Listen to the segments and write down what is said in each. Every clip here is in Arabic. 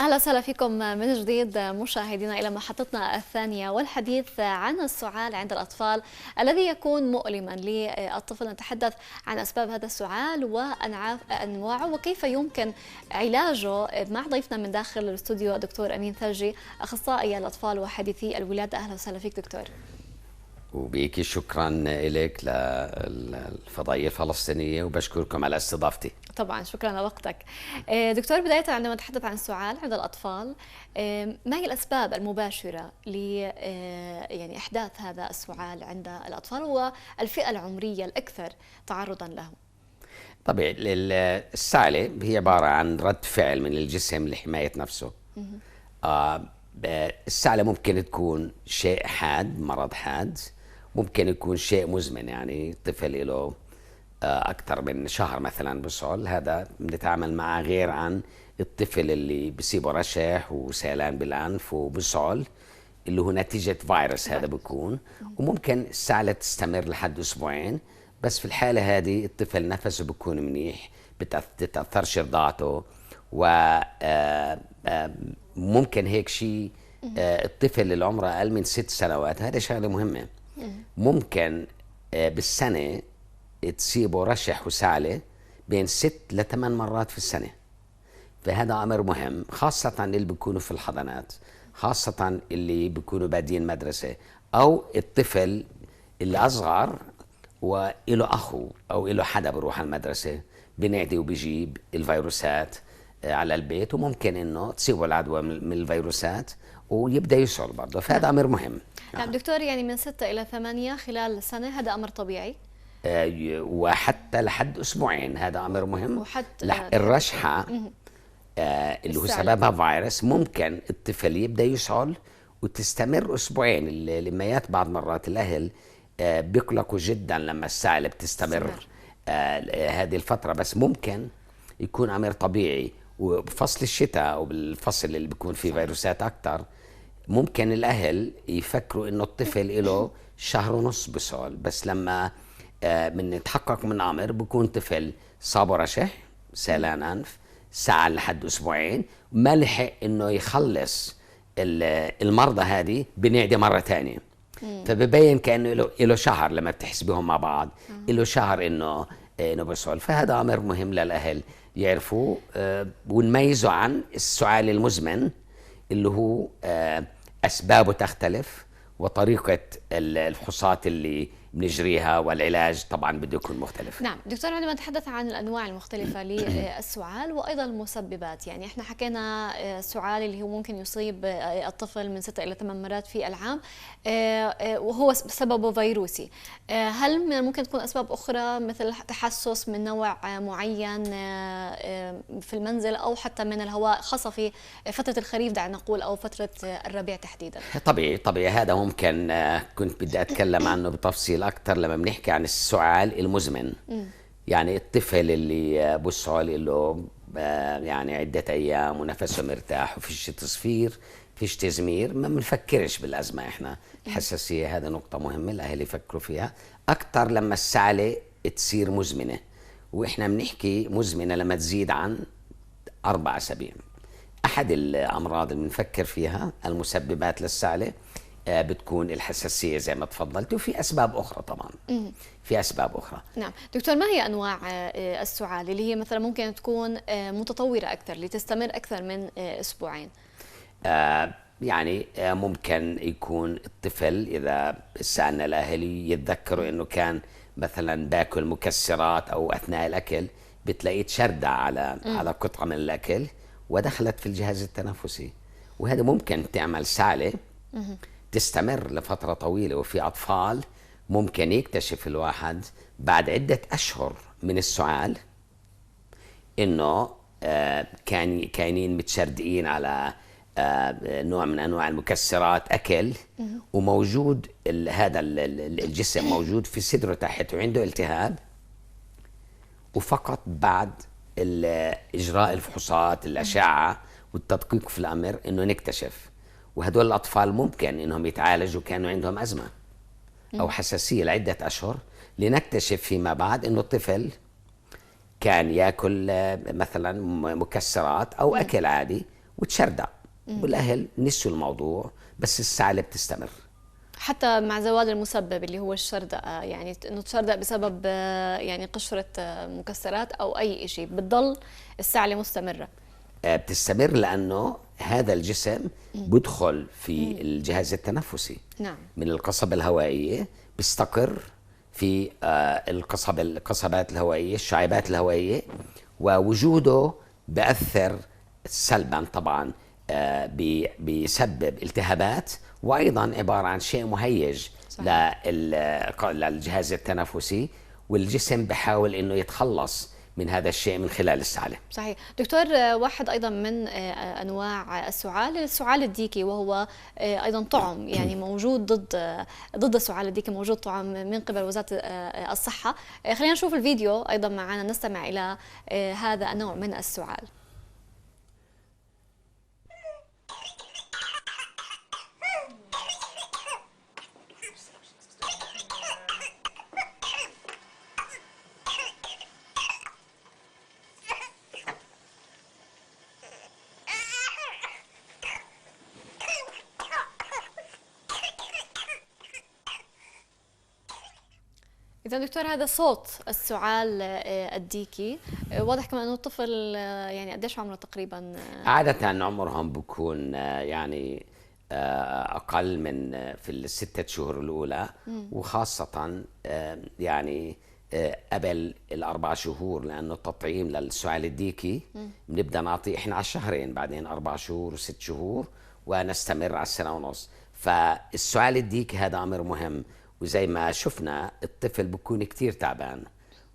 أهلا وسهلا فيكم من جديد مشاهدينا إلى محطتنا الثانية والحديث عن السعال عند الأطفال الذي يكون مؤلما للطفل. نتحدث عن أسباب هذا السعال وأنواعه وكيف يمكن علاجه مع ضيفنا من داخل الاستوديو الدكتور أمين ثلجي، أخصائي الأطفال وحديثي الولادة. أهلا وسهلا فيك دكتور. وبيكي شكرا لك للفضائية الفلسطينية وبشكركم على استضافتي. طبعا شكرا لوقتك دكتور. بداية عندما نتحدث عن السعال عند الأطفال، ما هي الأسباب المباشرة ل يعني إحداث هذا السعال عند الأطفال والفئة العمرية الأكثر تعرضا له؟ طبيعي السعلة هي عبارة عن رد فعل من الجسم لحماية نفسه. السعلة ممكن تكون شيء حاد، مرض حاد، ممكن يكون شيء مزمن، يعني طفل له أكثر من شهر مثلا بسعل، هذا بنتعامل معه غير عن الطفل اللي بصيبه رشح وسيلان بالأنف وبسعل اللي هو نتيجة فيروس. هذا بيكون، وممكن السعلة تستمر لحد أسبوعين، بس في الحالة هذه الطفل نفسه بيكون منيح، بتتأثرش رضاعته، وممكن هيك شيء. الطفل اللي عمره أقل من 6 سنوات، هذا شغلة مهمة، ممكن بالسنة تصيبه رشح وسعلة بين 6 ل 8 مرات في السنة. فهذا أمر مهم، خاصة اللي بيكونوا في الحضانات، خاصة اللي بيكونوا بادين مدرسة، أو الطفل اللي أصغر وإله أخو أو إله حدا بروح على المدرسة بنعدي وبيجيب الفيروسات على البيت، وممكن إنه تصيبه العدوى من الفيروسات ويبدأ يسعل برضه. فهذا أمر مهم. نعم دكتور، يعني من 6 إلى 8 خلال السنة، هذا أمر طبيعي؟ وحتى لحد أسبوعين هذا أمر مهم. وحتى الرشحة اللي هو سببها فيروس، ممكن الطفل يبدأ يسعل وتستمر أسبوعين. الأميات بعض مرات الأهل بيقلقوا جدا لما السعلة بتستمر هذه الفترة، بس ممكن يكون أمر طبيعي. وبفصل الشتاء أو بالفصل اللي بيكون فيه فيروسات أكتر، ممكن الأهل يفكروا إنه الطفل له شهر ونص بسعل، بس لما من نتحقق من أمر بيكون طفل صابه رشح، سيلان أنف، سعل لحد أسبوعين، ما لحق إنه يخلص المرضى هذه بنعدي مرة تانية. فببين كأنه له شهر لما بتحسبهم مع بعض، له شهر إنه بسعل. فهذا أمر مهم للأهل يعرفوا ونميزوا عن السعال المزمن اللي هو أسبابه تختلف، وطريقة الفحوصات اللي بنجريها والعلاج طبعا بده يكون مختلف. نعم دكتور، عندما نتحدث عن الأنواع المختلفة للسعال وأيضا المسببات، يعني احنا حكينا السعال اللي هو ممكن يصيب الطفل من 6 إلى 8 مرات في العام وهو سببه فيروسي، هل ممكن تكون أسباب أخرى مثل تحسس من نوع معين في المنزل أو حتى من الهواء، خاصة في فترة الخريف دعنا نقول أو فترة الربيع تحديدا؟ طبيعي هذا ممكن كنت بدي أتكلم عنه بتفصيل أكثر لما بنحكي عن السعال المزمن. يعني الطفل اللي بسعل له يعني عدة أيام ونفسه مرتاح وفيش تصفير، فيش تزمير، ما بنفكرش بالأزمة إحنا. الحساسية هذا نقطة مهمة الأهل يفكروا فيها أكثر لما السعلة تصير مزمنة، وإحنا بنحكي مزمنة لما تزيد عن 4 أسابيع. أحد الأمراض اللي بنفكر فيها المسببات للسعلة بتكون الحساسية زي ما تفضلت، وفي أسباب أخرى طبعا. في أسباب أخرى. نعم دكتور، ما هي أنواع السعال اللي هي مثلا ممكن تكون متطورة أكثر لتستمر أكثر من أسبوعين؟ يعني ممكن يكون الطفل إذا سألنا الأهل يتذكروا إنه كان مثلا باكل مكسرات أو أثناء الأكل بتلاقيه تشردع على قطعة من الأكل ودخلت في الجهاز التنفسي، وهذا ممكن تعمل سعلة تستمر لفترة طويلة. وفي أطفال ممكن يكتشف الواحد بعد عدة أشهر من السعال إنه كانين متشردقين على نوع من أنواع المكسرات أكل، وموجود هذا الجسم موجود في صدره تحت وعنده التهاب، وفقط بعد إجراء الفحوصات الأشعة والتدقيق في الأمر إنه نكتشف. وهدول الأطفال ممكن إنهم يتعالجوا كانوا عندهم أزمة أو حساسية لعدة أشهر، لنكتشف فيما بعد إنه الطفل كان يأكل مثلا مكسرات أو أكل عادي وتشردق. والاهل نسوا الموضوع، بس السعله بتستمر. حتى مع زوال المسبب اللي هو الشردقة، يعني انه تشردق بسبب يعني قشرة مكسرات او اي شيء، بتضل السعلة مستمرة. بتستمر لانه هذا الجسم بدخل في الجهاز التنفسي. نعم. من القصبة الهوائية بيستقر في القصبات الهوائية، الشعيبات الهوائية، ووجوده بأثر سلبا طبعا. بيسبب التهابات، وأيضا عبارة عن شيء مهيج للجهاز التنفسي، والجسم بحاول أنه يتخلص من هذا الشيء من خلال السعالة. صحيح دكتور. واحد أيضا من أنواع السعال الديكي، وهو أيضا طعم يعني موجود ضد السعال الديكي، موجود طعم من قبل وزارة الصحة. خلينا نشوف الفيديو أيضا معنا، نستمع إلى هذا النوع من السعال. إذا دكتور، هذا صوت السعال الديكي. واضح كمان إنه الطفل يعني قديش عمره تقريبا؟ عادة عمرهم بكون يعني أقل من في الستة شهور الأولى، وخاصة يعني قبل الأربع شهور، لأنه التطعيم للسعال الديكي بنبدأ نعطيه إحنا على الشهرين، بعدين 4 شهور و6 شهور، ونستمر على 1.5 سنة. فالسعال الديكي هذا أمر مهم، وزي ما شفنا الطفل بكون كتير تعبان،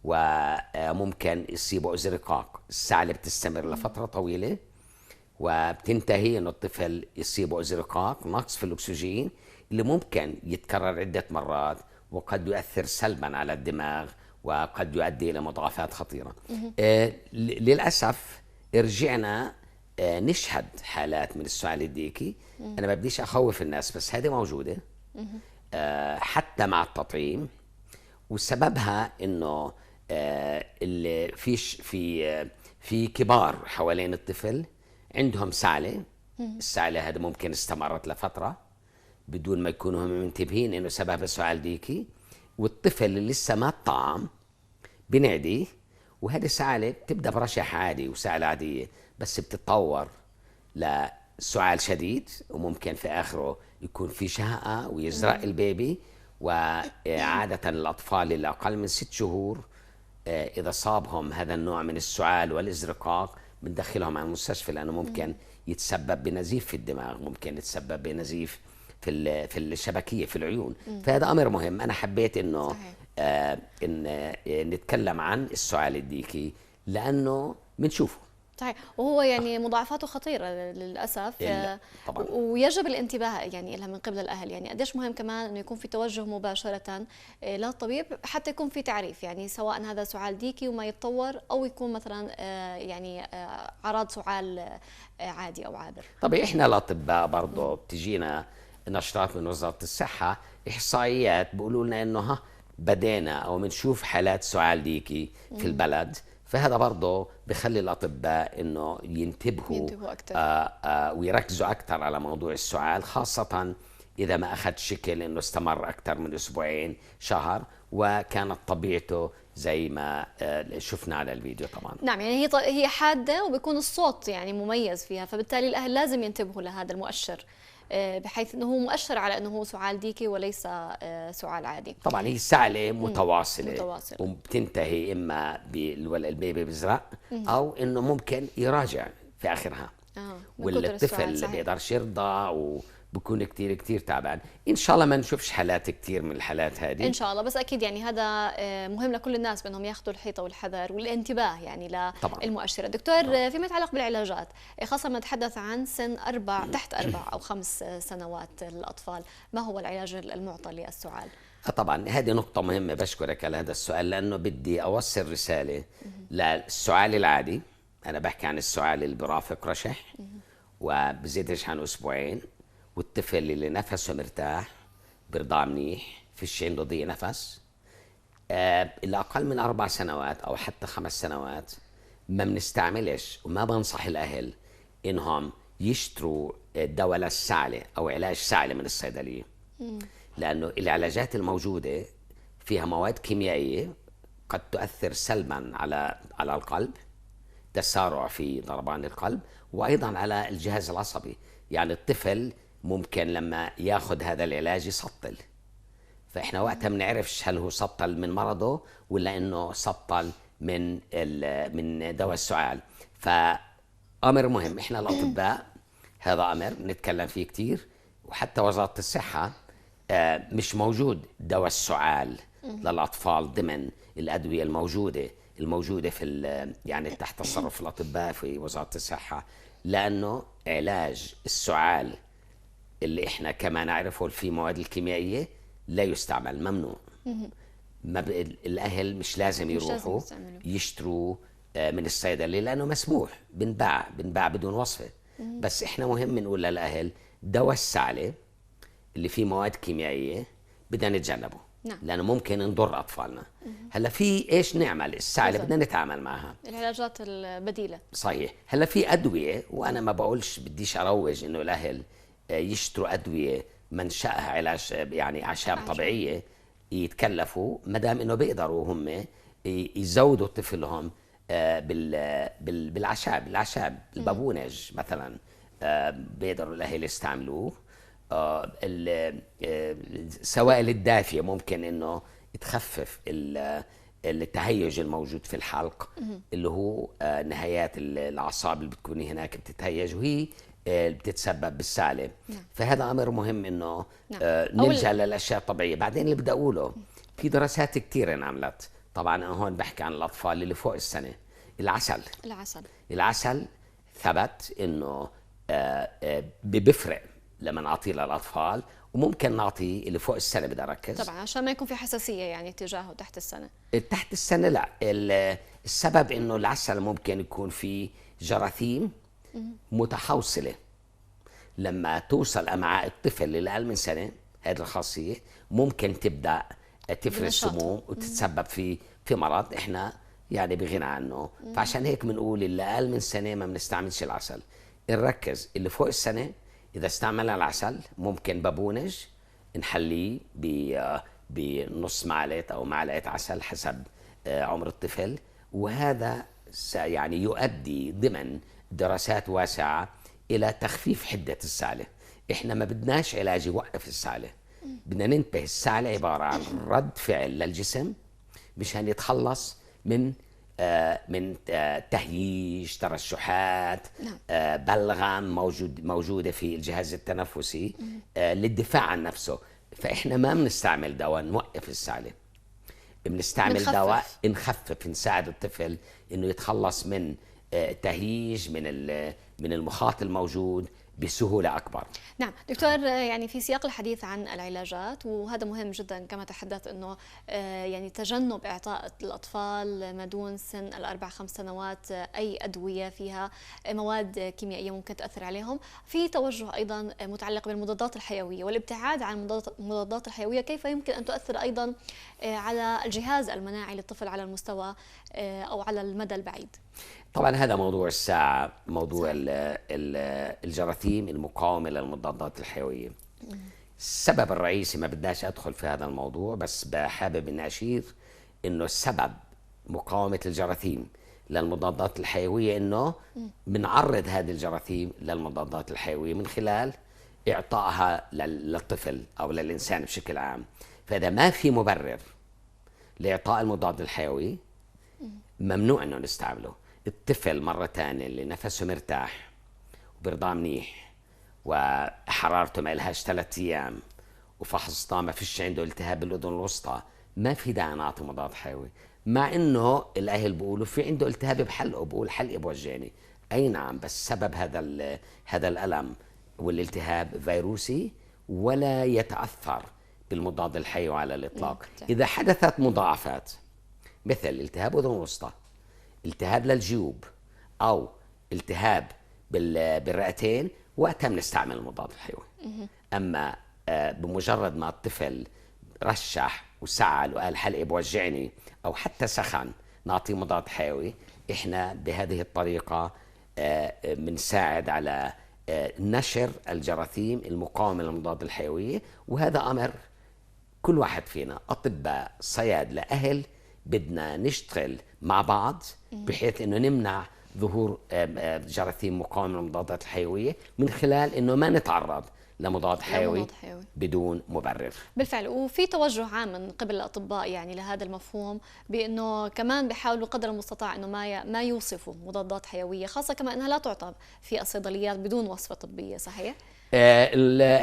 وممكن يصيبه ازرقاق. السعلة بتستمر لفترة طويلة، وبتنتهي انه الطفل يصيبه ازرقاق، نقص في الاكسجين، اللي ممكن يتكرر عدة مرات، وقد يؤثر سلبا على الدماغ، وقد يؤدي الى مضاعفات خطيرة. للأسف رجعنا نشهد حالات من السعال الديكي. انا ما بديش اخوف الناس، بس هذه موجودة حتى مع التطعيم، وسببها انه اللي في كبار حوالين الطفل عندهم سعلة. السعلة هذا ممكن استمرت لفترة بدون ما يكونوا هم منتبهين انه سبب سعال ديكي، والطفل اللي لسه ما طعم بنعديه، وهذه السعلة بتبدأ برشح عادي وسعلة عادية، بس بتتطور لسعال شديد، وممكن في آخره يكون في شهقة ويزرق البيبي. وعادة الأطفال اللي أقل من 6 شهور إذا صابهم هذا النوع من السعال والإزرقاق بندخلهم على المستشفى، لأنه ممكن يتسبب بنزيف في الدماغ، ممكن يتسبب بنزيف في الشبكية في العيون. فهذا أمر مهم. أنا حبيت إنه إن نتكلم عن السعال الديكي لأنه بنشوفه. صحيح، وهو يعني مضاعفاته خطيرة للأسف. طبعا. ويجب الانتباه يعني لها من قبل الأهل. يعني قديش مهم كمان إنه يكون في توجه مباشرة للطبيب، حتى يكون في تعريف، يعني سواء هذا سعال ديكي وما يتطور، أو يكون مثلا يعني أعراض سعال عادي أو عابر. طبعا إحنا الأطباء برضه بتجينا نشرات من وزارة الصحة، إحصائيات بيقولوا لنا إنه بدينا أو بنشوف حالات سعال ديكي في البلد. فهذا برضه بخلي الأطباء إنه ينتبهوا أكثر ويركزوا أكثر على موضوع السعال، خاصة إذا ما أخذ شكل إنه استمر أكثر من أسبوعين، شهر، وكانت طبيعته زي ما شفنا على الفيديو. طبعا نعم، يعني هي حادة وبيكون الصوت يعني مميز فيها، فبالتالي الأهل لازم ينتبهوا لهذا المؤشر، بحيث انه هو مؤشر على انه هو سعال ديكي وليس سعال عادي. طبعا هي سعلة متواصلة وبتنتهي اما البيبي بيزرق، او انه ممكن يراجع في اخرها. والطفل اللي بيقدرش يرضع وبكون كتير تعبان. ان شاء الله ما نشوفش حالات كتير من الحالات هذه ان شاء الله، بس اكيد يعني هذا مهم لكل الناس بانهم ياخذوا الحيطه والحذر والانتباه يعني للمؤشرات. دكتور، فيما يتعلق بالعلاجات، خاصه ما نتحدث عن سن تحت 4 أو 5 سنوات الاطفال، ما هو العلاج المعطى للسعال؟ طبعا هذه نقطة مهمة، بشكرك على هذا السؤال، لأنه بدي أوصل رسالة للسعال العادي. أنا بحكي عن السعال اللي برافق رشح وبزيدش عن أسبوعين، والطفل اللي نفسه مرتاح، برضع منيح، فيش عنده ضيق نفس. اللي أقل من 4 سنوات أو حتى 5 سنوات ما بنستعملش، وما بنصح الأهل إنهم يشتروا دواء للسعلة أو علاج سعلة من الصيدلية، لأنه العلاجات الموجودة فيها مواد كيميائية قد تؤثر سلبا على القلب، تسارع في ضربان القلب، وأيضا على الجهاز العصبي. يعني الطفل ممكن لما ياخذ هذا العلاج يسطل، فإحنا وقتها ما بنعرفش هل هو سطل من مرضه ولا إنه سطل من دواء السعال. فأمر مهم، إحنا الأطباء هذا أمر نتكلم فيه كتير، وحتى وزارة الصحة مش موجود دواء السعال للأطفال ضمن الأدوية الموجودة في يعني تحت تصرف الأطباء في وزارة الصحة، لأنه علاج السعال اللي إحنا كما نعرفه في مواد الكيميائية لا يستعمل، ممنوع. الأهل مش لازم يروحوا يشتروا من الصيدلية لأنه مسموح، بنباع بدون وصفة. بس إحنا مهم نقول للأهل دواء السعلة اللي فيه مواد كيميائية بدنا نتجنبه، نعم. لأنه ممكن نضر أطفالنا. هلا في إيش نعمل؟ السعلة بدنا نتعامل معها، العلاجات البديلة. صحيح. هلا في أدوية، وأنا ما بقولش بديش أروج إنه الأهل يشتروا أدوية منشأها علاج يعني أعشاب طبيعية يتكلفوا، ما دام إنه بيقدروا هم يزودوا طفلهم الأعشاب البابونج مثلا، بيقدروا الأهل يستعملوه. السوائل الدافية ممكن إنه تخفف التهيج الموجود في الحلق، اللي هو نهايات الأعصاب اللي بتكون هناك بتتهيج، وهي بتتسبب بالسعلة. فهذا أمر مهم إنه نلجأ للأشياء الطبيعية. بعدين اللي بدي أقوله، في دراسات كتير انعملت، طبعا أنا هون بحكي عن الأطفال اللي فوق السنة. العسل ثبت إنه بفرق لما نعطيه للأطفال، وممكن نعطي اللي فوق السنة. بدي أركز طبعا عشان ما يكون في حساسية يعني تجاهه تحت السنة. تحت السنة لا، السبب إنه العسل ممكن يكون فيه جراثيم متحوصلة، لما توصل أمعاء الطفل اللي أقل من سنة، هذه الخاصية ممكن تبدأ تفرز سموم وتتسبب في مرض إحنا يعني بغنى عنه. فعشان هيك بنقول اللي أقل من سنة ما بنستعملش العسل، نركز اللي فوق السنة. إذا استعملنا العسل ممكن بابونج نحليه بنص معلقة أو معلقة عسل حسب عمر الطفل، وهذا يعني يؤدي ضمن دراسات واسعة إلى تخفيف حدة السعلة. إحنا ما بدناش علاج يوقف السعلة، بدنا ننتبه. السعلة عبارة عن رد فعل للجسم مشان يتخلص من تهييج، ترشحات، بلغم موجودة في الجهاز التنفسي للدفاع عن نفسه. فإحنا ما بنستعمل دواء نوقف السعلة، بنستعمل دواء نخفف، نساعد الطفل إنه يتخلص من تهييج من المخاط الموجود بسهولة أكبر. نعم دكتور، يعني في سياق الحديث عن العلاجات، وهذا مهم جدا كما تحدث أنه يعني تجنب إعطاء الأطفال ما دون سن ال4-5 سنوات أي أدوية فيها مواد كيميائية ممكن تأثر عليهم. في توجه أيضا متعلق بالمضادات الحيوية والابتعاد عن المضادات الحيوية، كيف يمكن أن تؤثر أيضا على الجهاز المناعي للطفل على المستوى أو على المدى البعيد؟ طبعا هذا موضوع الساعة، موضوع الجراثيم المقاومة للمضادات الحيوية. السبب الرئيسي، ما بدناش أدخل في هذا الموضوع، بس بحابب أن أشير أنه السبب مقاومة الجراثيم للمضادات الحيوية أنه بنعرض هذه الجراثيم للمضادات الحيوية من خلال إعطائها للطفل أو للإنسان بشكل عام. فإذا ما في مبرر لإعطاء المضاد الحيوي ممنوع أنه نستعمله. الطفل مرة تانية اللي نفسه مرتاح وبرضاه منيح وحرارته ما إلهاش 3 أيام وفحص ما فيش عنده التهاب بالأذن الوسطى، ما في داعي نعطي مضاد حيوي. مع إنه الأهل بيقولوا في عنده التهاب بحلقه، بقول حلقي بوجعني. أي نعم، بس سبب هذا الألم والالتهاب فيروسي ولا يتأثر بالمضاد الحيوي على الإطلاق. إذا حدثت مضاعفات مثل التهاب أذن الوسطى، التهاب للجيوب، أو التهاب بالرئتين، وقتها بنستعمل المضاد الحيوي. أما بمجرد ما الطفل رشح وسعل وقال حلقي بوجعني أو حتى سخن نعطيه مضاد حيوي. إحنا بهذه الطريقة بنساعد على نشر الجراثيم المقاومة للمضادات الحيوية. وهذا أمر كل واحد فينا، أطباء، صيادلة، أهل، بدنا نشتغل مع بعض بحيث أنه نمنع ظهور جراثيم مقاومة للمضادات الحيوية من خلال أنه ما نتعرض لمضاد حيوي بدون مبرر. بالفعل. وفي توجه عام من قبل الأطباء يعني لهذا المفهوم، بأنه كمان بيحاولوا قدر المستطاع أنه ما يوصفوا مضادات حيوية، خاصة كما أنها لا تعطى في الصيدليات بدون وصفة طبية، صحيح؟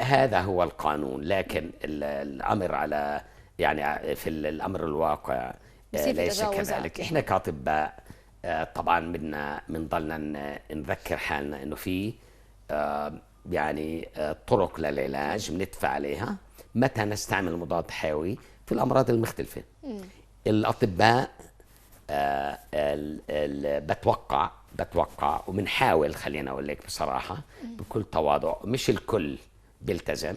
هذا هو القانون، لكن الأمر على يعني في الأمر الواقع ليس كذلك. احنا كاطباء طبعا بدنا بنضلنا نذكر حالنا انه في يعني طرق للعلاج بندفع عليها متى نستعمل مضاد حيوي في الامراض المختلفه. الاطباء بتوقع وبنحاول، خلينا اقول لك بصراحه بكل تواضع، مش الكل بيلتزم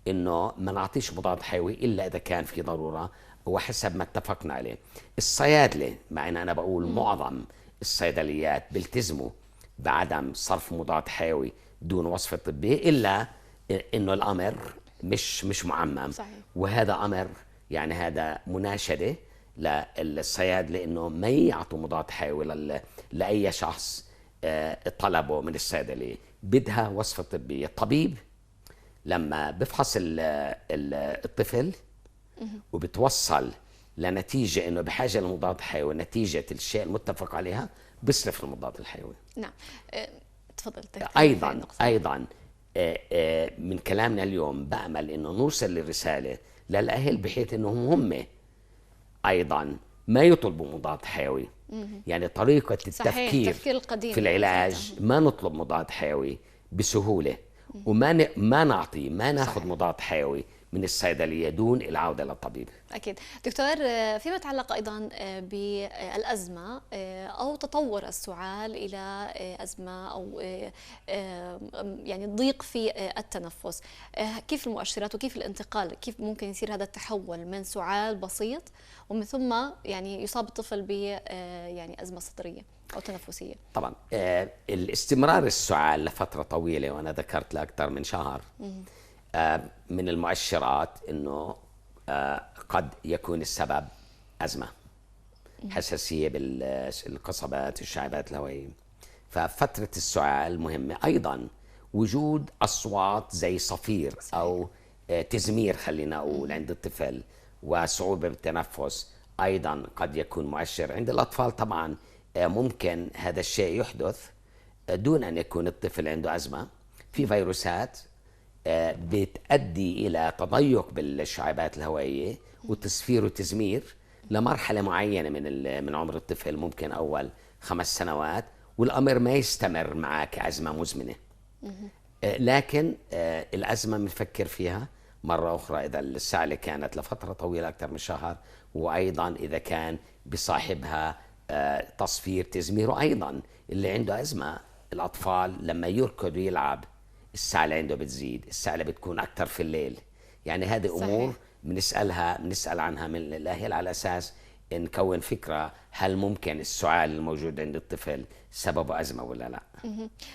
انه ما نعطيش مضاد حيوي الا اذا كان في ضروره وحسب ما اتفقنا عليه. الصيادله، مع ان انا بقول معظم الصيدليات بيلتزموا بعدم صرف مضاد حيوي دون وصفه طبيه، الا انه الامر مش معمم. صحيح. وهذا امر يعني هذا مناشده للصيادله انه ما يعطوا مضاد حيوي لاي شخص طلبه من الصيدليه. بدها وصفه طبيه. الطبيب لما بفحص الطفل وبتوصل لنتيجة انه بحاجة لمضاد حيوي نتيجة الشيء المتفق عليها، بيصرف المضاد الحيوي. نعم. تفضل. ايضا من كلامنا اليوم بأمل انه نوصل الرسالة للأهل بحيث انهم هم ايضا ما يطلبوا مضاد حيوي. يعني طريقة التفكير في العلاج ما نطلب مضاد حيوي بسهولة، وما ناخذ مضاد حيوي من الصيدلية دون العودة للطبيب. أكيد. دكتور، فيما يتعلق أيضا بالأزمة أو تطور السعال إلى أزمة أو يعني ضيق في التنفس، كيف المؤشرات وكيف الانتقال، كيف ممكن يصير هذا التحول من سعال بسيط ومن ثم يعني يصاب الطفل ب يعني أزمة صدرية أو تنفسية؟ طبعا الاستمرار السعال لفترة طويلة، وأنا ذكرت لأكثر من شهر، من المؤشرات أنه قد يكون السبب أزمة، حساسية بالقصبات، الشعيبات الهوائية. ففترة السعال مهمة. أيضا وجود أصوات زي صفير أو تزمير خلينا أقول عند الطفل وصعوبة بالتنفس أيضا قد يكون مؤشر. عند الأطفال طبعا ممكن هذا الشيء يحدث دون أن يكون الطفل عنده أزمة. في فيروسات بتؤدي إلى تضيق بالشعيبات الهوائية وتصفير وتزمير لمرحلة معينة من عمر الطفل، ممكن أول 5 سنوات، والأمر ما يستمر معه كأزمة مزمنة. لكن الأزمة بنفكر فيها مرة أخرى إذا السعلة كانت لفترة طويلة أكثر من شهر، وأيضا إذا كان بصاحبها تصفير تزمير. وأيضا اللي عنده أزمة، الأطفال لما يركض ويلعب السعلة عنده بتزيد، السعلة بتكون أكثر في الليل. يعني هذه أمور بنسأل عنها من الأهل على أساس نكون فكرة هل ممكن السعال الموجود عند الطفل سببه أزمة ولا لا.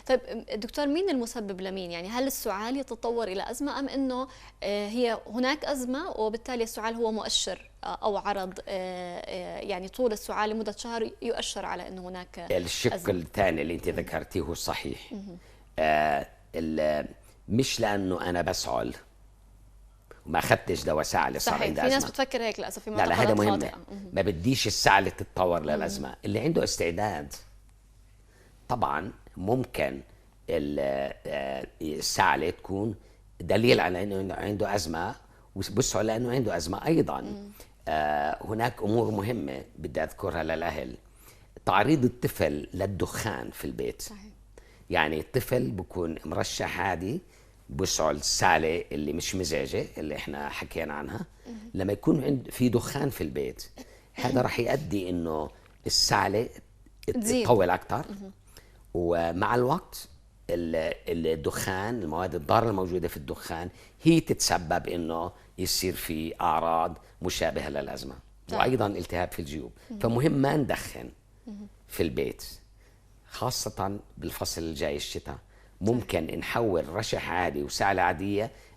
طيب دكتور، مين المسبب لمين؟ يعني هل السعال يتطور إلى أزمة أم أنه هي هناك أزمة وبالتالي السعال هو مؤشر أو عرض يعني طول السعال لمدة شهر يؤشر على أنه هناك الشق أزمة. الثاني اللي أنت ذكرتيه صحيح. مش لأنه أنا بسعل وما أخذتش دواء سعلة صار عندي أزمة. في ناس بتفكر هيك للأسف، في معتقدات خاطئة. لا هذا مهم. ما بديش السعلة تتطور للأزمة. اللي عنده استعداد طبعا ممكن السعلة تكون دليل على أنه عنده أزمة وبسعل لأنه عنده أزمة. أيضا هناك أمور مهمة بدي أذكرها للأهل. تعريض الطفل للدخان في البيت. صحيح. يعني الطفل بكون مرشح عادي بسعل السعلة اللي مش مزعجة اللي احنا حكينا عنها، لما يكون في دخان في البيت هذا رح يؤدي انه السعلة تطول اكثر. ومع الوقت الدخان، المواد الضارة الموجودة في الدخان هي تتسبب انه يصير في اعراض مشابهة للأزمة. وايضا التهاب في الجيوب. فمهم ما ندخن في البيت، خاصة بالفصل الجاي الشتاء. ممكن نحول رشح عادي وسعلة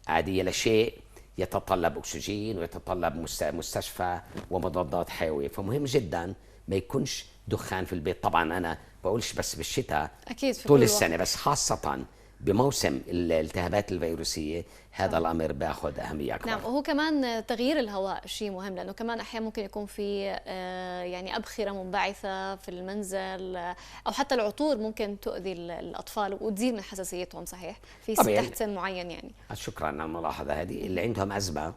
عادية لشيء يتطلب أكسجين ويتطلب مستشفى ومضادات حيوية. فمهم جدا ما يكونش دخان في البيت. طبعا أنا بقولش بس بالشتاء، أكيد في طول كل السنة وقت. بس خاصة بموسم الالتهابات الفيروسية هذا الأمر بأخذ أهمية أكبر. نعم، وهو كمان تغيير الهواء شيء مهم، لأنه كمان أحيانا ممكن يكون في يعني أبخرة منبعثة في المنزل، أو حتى العطور ممكن تؤذي الأطفال وتزيد من حساسيتهم. صحيح، في طبيعي. تحت سن معين يعني. شكرا على الملاحظة هذه. اللي عندهم أزمة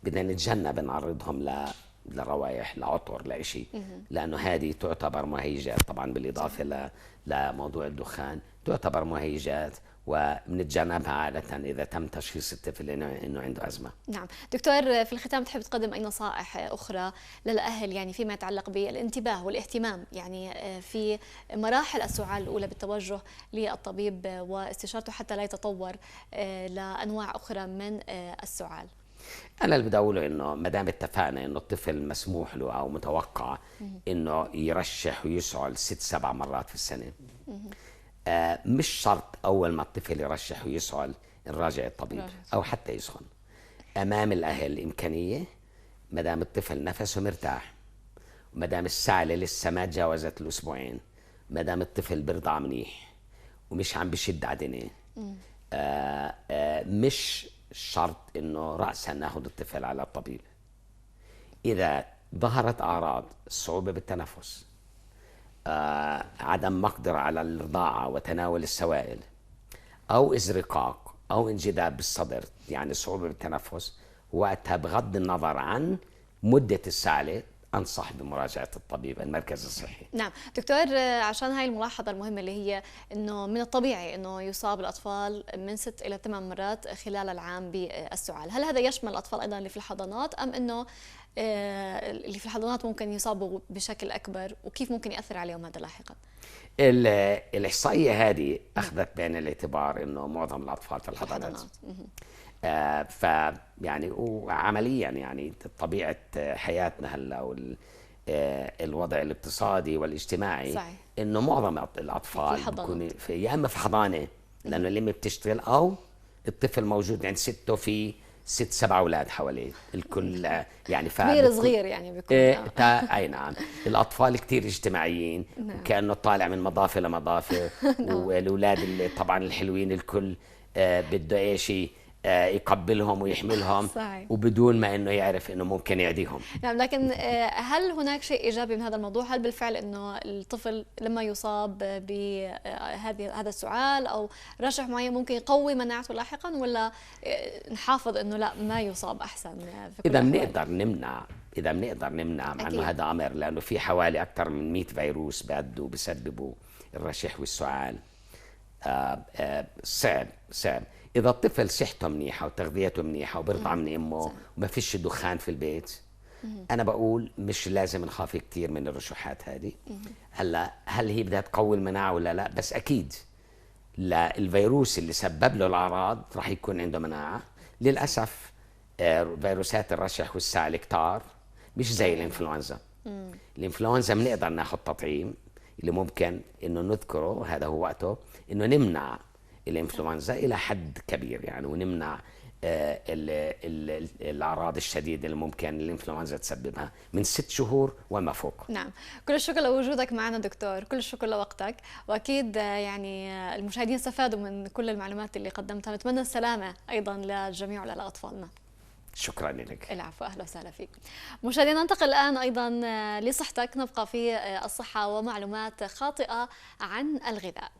بدنا نتجنب نعرضهم لروائح، لعطر، لإشي، لأنه هذه تعتبر مهيجات. طبعا بالإضافة لموضوع الدخان تعتبر مهيجات وبنتجنبها عادة إذا تم تشخيص الطفل إنه عنده أزمة. نعم دكتور، في الختام تحب تقدم أي نصائح أخرى للأهل يعني فيما يتعلق بالانتباه والاهتمام يعني في مراحل السعال الأولى بالتوجه للطبيب واستشارته حتى لا يتطور لأنواع أخرى من السعال؟ أنا اللي بدي أقوله إنه ما دام اتفقنا إنه الطفل مسموح له أو متوقع إنه يرشح ويسعل 6-7 مرات في السنة، مش شرط أول ما الطفل يرشح ويسعل نراجع الطبيب أو حتى يسخن. أمام الأهل إمكانية ما دام الطفل نفسه مرتاح، وما دام السعلة لسه ما تجاوزت الأسبوعين، ما دام الطفل بيرضع منيح ومش عم بشد عدنه، مش شرط إنه رأسا ناخذ الطفل على الطبيب. إذا ظهرت أعراض صعوبة بالتنفس، عدم مقدرة على الرضاعة وتناول السوائل، أو إزرقاق أو انجذاب بالصدر يعني صعوبة بالتنفس، وقتها بغض النظر عن مدة السعلة أنصح بمراجعة الطبيب المركز الصحي. نعم دكتور، عشان هاي الملاحظة المهمة اللي هي أنه من الطبيعي أنه يصاب الأطفال من 6 إلى 8 مرات خلال العام بالسعال، هل هذا يشمل الأطفال أيضا اللي في الحضانات، أم أنه اللي في الحضانات ممكن يصابوا بشكل أكبر، وكيف ممكن يأثر عليهم هذا لاحقا؟ الإحصائية هذه أخذت بعين الاعتبار أنه معظم الأطفال في الحضانات. يعني وعمليا يعني طبيعة حياتنا هلا الوضع الاقتصادي والاجتماعي، صحيح، انه معظم الاطفال بيكونوا يا اما في حضانه لانه الام بتشتغل، او الطفل موجود عند سته في 6-7 اولاد حواليه الكل يعني كبير صغير يعني بيكون اي نعم. الاطفال كثير اجتماعيين، وكانه طالع من مضافه لمضافه والاولاد اللي طبعا الحلوين الكل بده ايش يقبلهم ويحملهم، صحيح، وبدون ما انه يعرف انه ممكن يعديهم. نعم، لكن هل هناك شيء ايجابي من هذا الموضوع؟ هل بالفعل انه الطفل لما يصاب بهذا السعال او رشح معين ممكن يقوي مناعته لاحقا، ولا نحافظ انه لا ما يصاب احسن في كل اذا بنقدر نمنع مع انه هذا امر، لانه في حوالي اكثر من 100 فيروس بيأدوا بسببوا الرشح والسعال. صعب إذا الطفل صحته منيحة وتغذيته منيحة وبرضع من أمه وما فيش دخان في البيت، أنا بقول مش لازم نخاف كتير من الرشحات هذه. هلا هل هي بدها تقوي المناعة ولا لا؟ بس أكيد للفيروس اللي سبب له الأعراض راح يكون عنده مناعة. للأسف فيروسات الرشح والسعال كتار، مش زي الإنفلونزا. الإنفلونزا بنقدر ناخذ تطعيم اللي ممكن إنه نذكره، هذا هو وقته إنه نمنع الانفلونزا الى حد كبير يعني، ونمنع الاعراض الشديده اللي ممكن الانفلونزا تسببها من 6 شهور وما فوق. نعم، كل الشكر لوجودك معنا دكتور، كل الشكر لوقتك، واكيد يعني المشاهدين استفادوا من كل المعلومات اللي قدمتها. نتمنى السلامه ايضا للجميع ولاطفالنا. شكرا لك. العفو، اهلا وسهلا فيك. مشاهدينا ننتقل الان ايضا لصحتك، نبقى في الصحه ومعلومات خاطئه عن الغذاء.